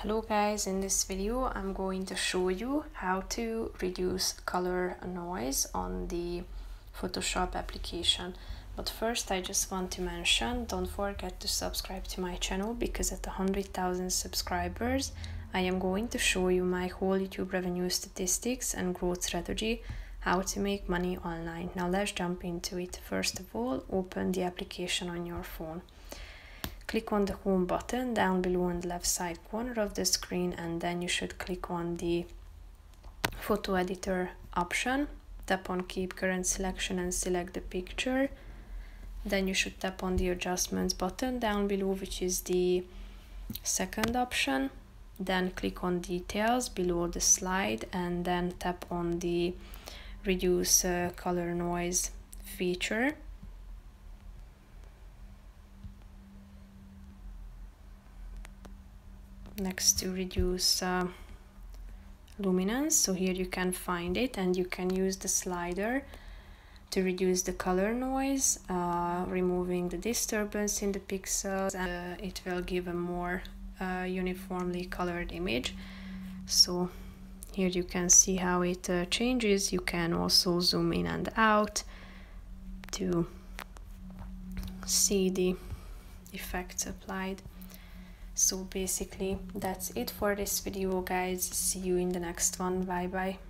Hello guys, in this video I'm going to show you how to reduce color noise on the Photoshop application. But first I just want to mention, don't forget to subscribe to my channel, because at 100,000 subscribers I am going to show you my whole YouTube revenue statistics and growth strategy, how to make money online. Now let's jump into it. First of all, open the application on your phone. Click on the home button down below on the left side corner of the screen, and then you should click on the photo editor option. Tap on keep current selection and select the picture. Then you should tap on the adjustments button down below, which is the second option. Then click on details below the slide and then tap on the reduce color noise feature. Next to reduce luminance, so here you can find it, and you can use the slider to reduce the color noise, removing the disturbance in the pixels, and it will give a more uniformly colored image. So here you can see how it changes. You can also zoom in and out to see the effects applied. So basically that's it for this video, guys. See you in the next one. Bye bye.